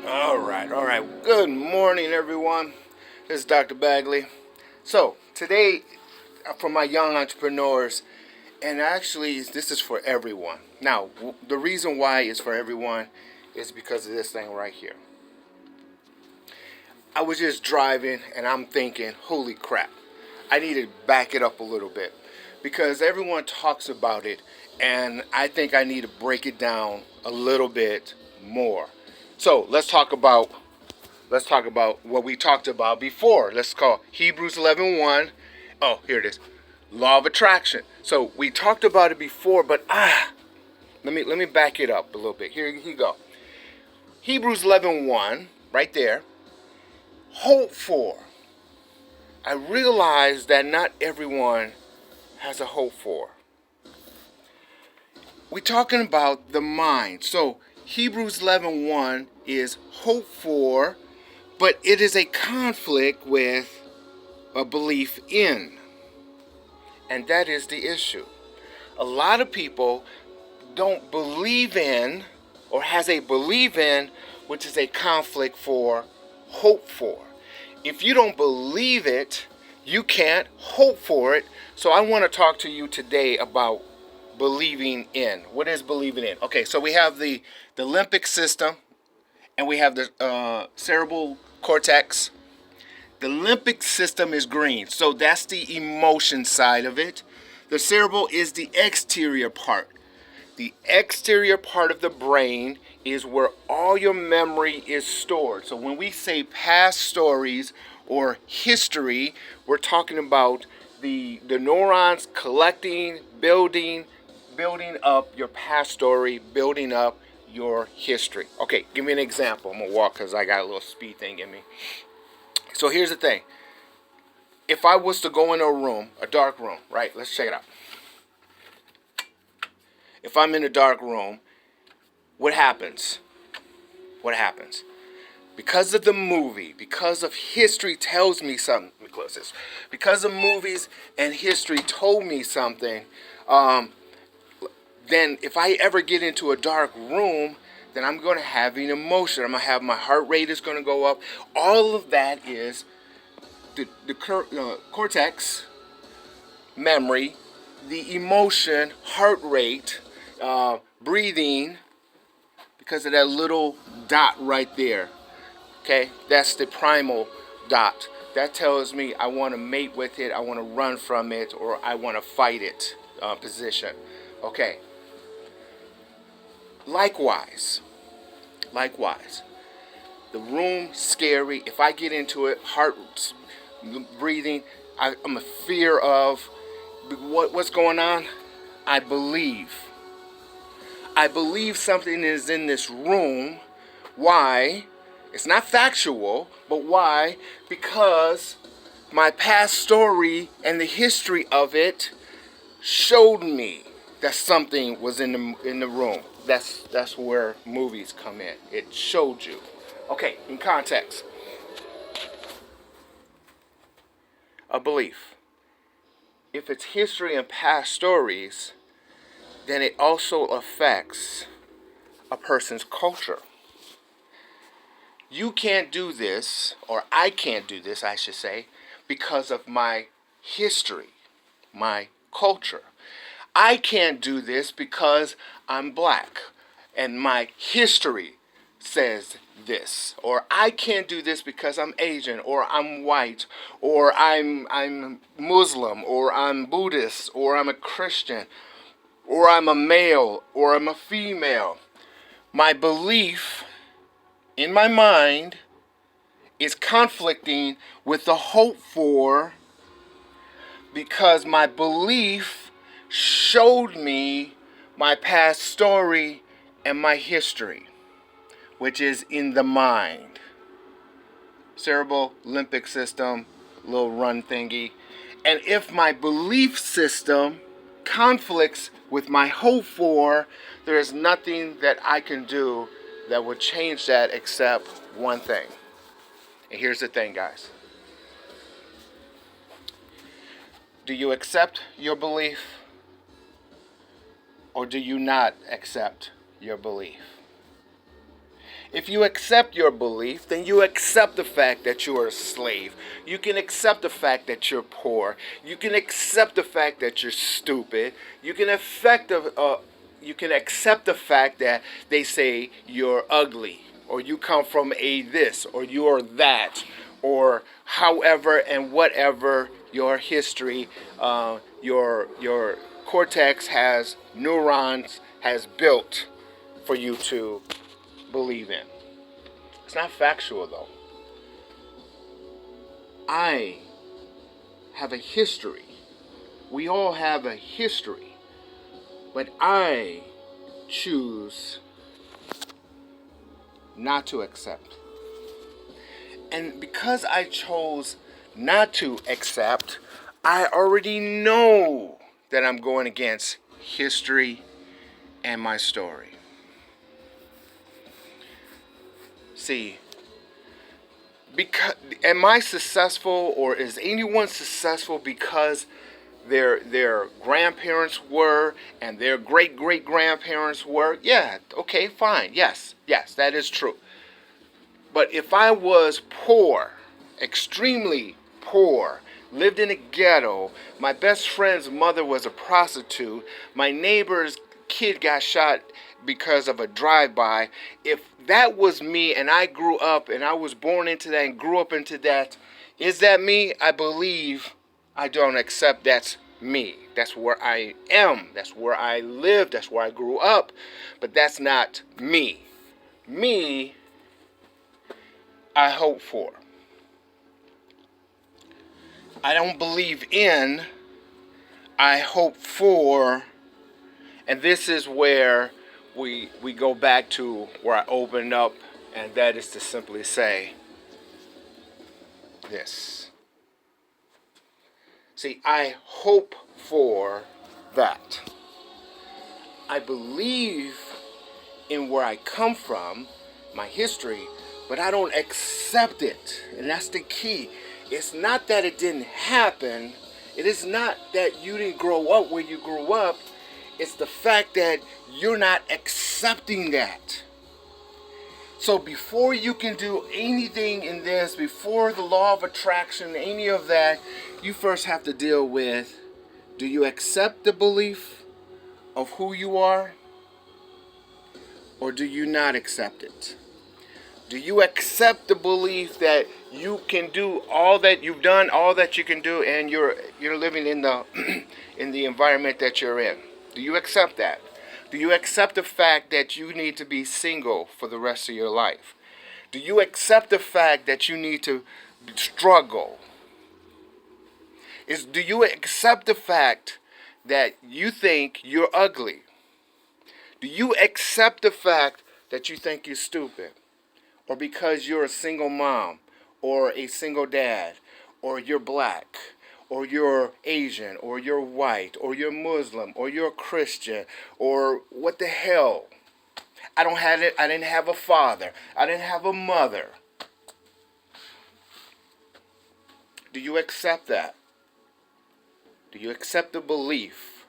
All right. Good morning, everyone. This is Dr. Bagley. So, today, for my young entrepreneurs, and actually, this is for everyone. Now, the reason why it's for everyone is because of this thing right here. I was just driving and I'm thinking, holy crap, I need to back it up a little bit because everyone talks about it, and I think I need to break it down a little bit more. So let's talk about what we talked about before. Let's call Hebrews 11:1. Oh, here it is. Law of attraction. So we talked about it before, but let me back it up a little bit. Here you go. Hebrews 11:1, right there. Hope for. I realize that not everyone has a hope for. We're talking about the mind. So Hebrews 11:1 is hope for, but it is a conflict with a belief in. And that is the issue. A lot of people don't believe in or has a belief in, which is a conflict for hope for. If you don't believe it, you can't hope for it. So I want to talk to you today about believing in. What is believing in? Okay, so we have the limbic system and we have the cerebral cortex. The limbic system is green, so that's the emotion side of it. The cerebral is the exterior part. The exterior part of the brain is where all your memory is stored. So when we say past stories or history, we're talking about the neurons collecting, building up your past story, building up your history. Okay, give me an example. I'm gonna walk because I got a little speed thing in me. So here's the thing. If I was to go in a room, a dark room, right? Let's check it out. If I'm in a dark room, what happens? What happens? Because of the movie, because of history tells me something. Let me close this. Because of movies and history told me something, then if I ever get into a dark room, then I'm going to have an emotion. I'm going to have my heart rate is going to go up. All of that is the cortex, memory, the emotion, heart rate, breathing, because of that little dot right there. Okay, that's the primal dot. That tells me I want to mate with it, I want to run from it, or I want to fight it position. Okay. Likewise, the room scary. If I get into it, heart breathing, I'm a fear of what's going on. I believe something is in this room. Why? It's not factual, but why? Because my past story and the history of it showed me that something was in the room. That's where movies come in. It showed you. Okay, in context. A belief. If it's history and past stories, then it also affects a person's culture. You can't do this, or I can't do this, I should say, because of my history, my culture. I can't do this because I'm black and my history says this. Or I can't do this because I'm Asian, or I'm white, or I'm Muslim, or I'm Buddhist, or I'm a Christian, or I'm a male, or I'm a female. My belief in my mind is conflicting with the hope for, because my belief showed me my past story and my history, which is in the mind. Cerebral, limbic system, little run thingy. And if my belief system conflicts with my hope for, there is nothing that I can do that would change that except one thing. And here's the thing, guys. Do you accept your belief, or do you not accept your belief? If you accept your belief, then you accept the fact that you are a slave. You can accept the fact that you're poor. You can accept the fact that you're stupid. You can accept the fact that they say you're ugly, or you come from a this, or you're that, or however and whatever your history, your cortex has neurons has built for you to believe in. It's not factual though. I have a history. We all have a history. But I choose not to accept. And because I chose not to accept, I already know that I'm going against history and my story. See, because am I successful, or is anyone successful because their grandparents were and their great great grandparents were? Yeah, okay, fine. Yes, that is true. But if I was poor, extremely poor, lived in a ghetto, my best friend's mother was a prostitute, my neighbor's kid got shot because of a drive-by, if that was me and I grew up and I was born into that and grew up into that, is that me? I believe I don't accept that's me. That's where I am. That's where I live. That's where I grew up. But that's not me. Me, I hope for. I don't believe in, I hope for. And this is where we go back to where I opened up, and that is to simply say this. See, I hope for that. I believe in where I come from, my history, but I don't accept it. And that's the key. It's not that it didn't happen. It is not that you didn't grow up where you grew up. It's the fact that you're not accepting that. So before you can do anything in this, before the law of attraction, any of that, you first have to deal with, do you accept the belief of who you are? Or do you not accept it? Do you accept the belief that you can do all that you've done, all that you can do, and you're living in the in the environment that you're in? Do you accept that? Do you accept the fact that you need to be single for the rest of your life? Do you accept the fact that you need to struggle? Do you accept the fact that you think you're ugly? Do you accept the fact that you think you're stupid? Or because you're a single mom, or a single dad, or you're black, or you're Asian, or you're white, or you're Muslim, or you're Christian, or what the hell? I didn't have a father. I didn't have a mother. Do you accept that? Do you accept the belief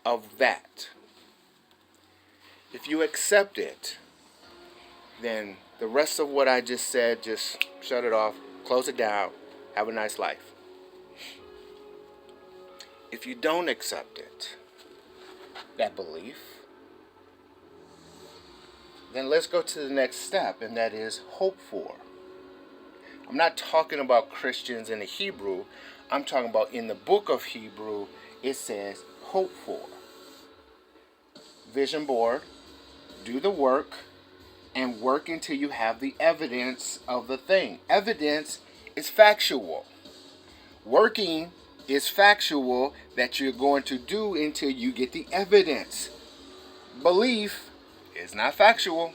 of that? If you accept it, then the rest of what I just said, just shut it off, close it down, have a nice life. If you don't accept it, that belief, then let's go to the next step, and that is hope for. I'm not talking about Christians in the Hebrew. I'm talking about in the book of Hebrew, it says hope for. Vision board, do the work, and work until you have the evidence of the thing. Evidence is factual. Working is factual that you're going to do until you get the evidence. Belief is not factual.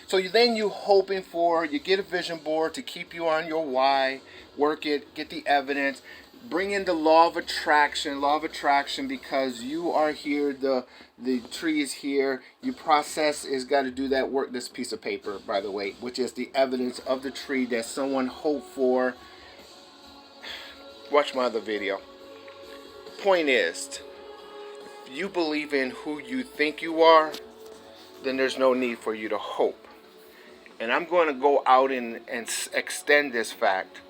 So you hoping for, you get a vision board to keep you on your why, work it, get the evidence, bring in the law of attraction because you are here, the tree is here, your process is got to do that work, this piece of paper, by the way, which is the evidence of the tree that someone hoped for. Watch my other video. Point is, if you believe in who you think you are, then there's no need for you to hope. And I'm going to go out and extend this fact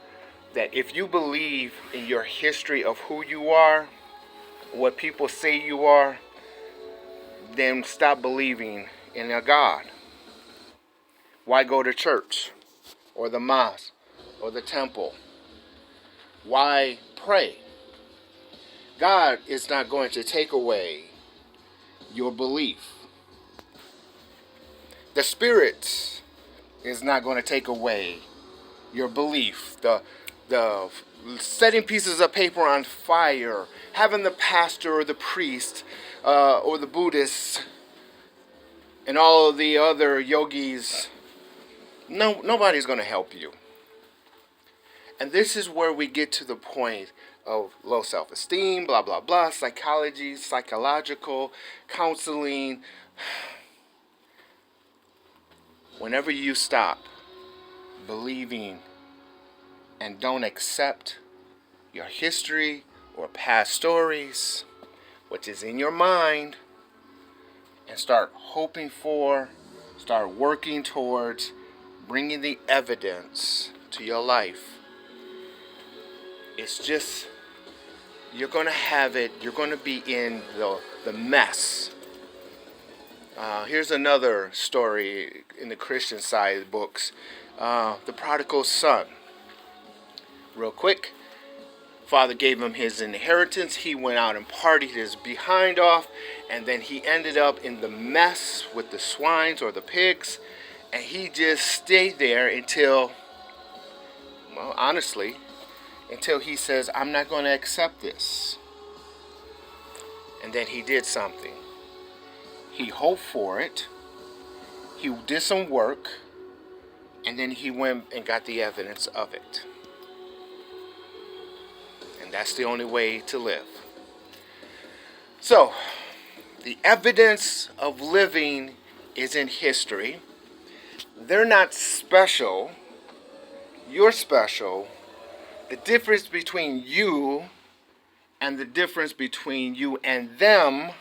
that if you believe in your history of who you are, what people say you are, then stop believing in a God. Why go to church or the mosque or the temple? Why pray? God is not going to take away your belief. The Spirit is not going to take away your belief. The setting pieces of paper on fire, having the pastor or the priest or the Buddhists and all of the other yogis, nobody's going to help you. And this is where we get to the point of low self-esteem, blah, blah, blah, psychology, psychological, counseling. Whenever you stop believing and don't accept your history or past stories, which is in your mind, and start hoping for, start working towards bringing the evidence to your life, it's just, you're going to have it, you're going to be in the mess. Here's another story in the Christian side of the books. The prodigal son. Real quick, father gave him his inheritance. He went out and partied his behind off, and then he ended up in the mess with the swines or the pigs, and he just stayed there until, well, honestly, until he says, I'm not going to accept this. And then he did something. He hoped for it. He did some work. And then he went and got the evidence of it. And that's the only way to live. So, the evidence of living is in history. They're not special. You're special. The difference between you and the difference between you and them,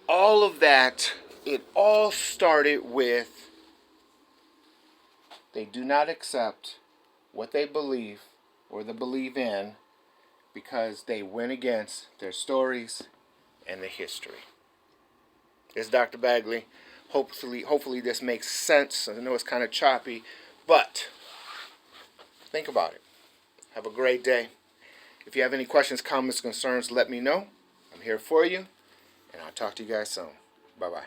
all of that, it all started with they do not accept what they believe or they believe in because they went against their stories and the history. It's Dr. Bagley. Hopefully this makes sense. I know it's kind of choppy, but think about it. Have a great day. If you have any questions, comments, concerns, let me know. I'm here for you, and I'll talk to you guys soon. Bye-bye.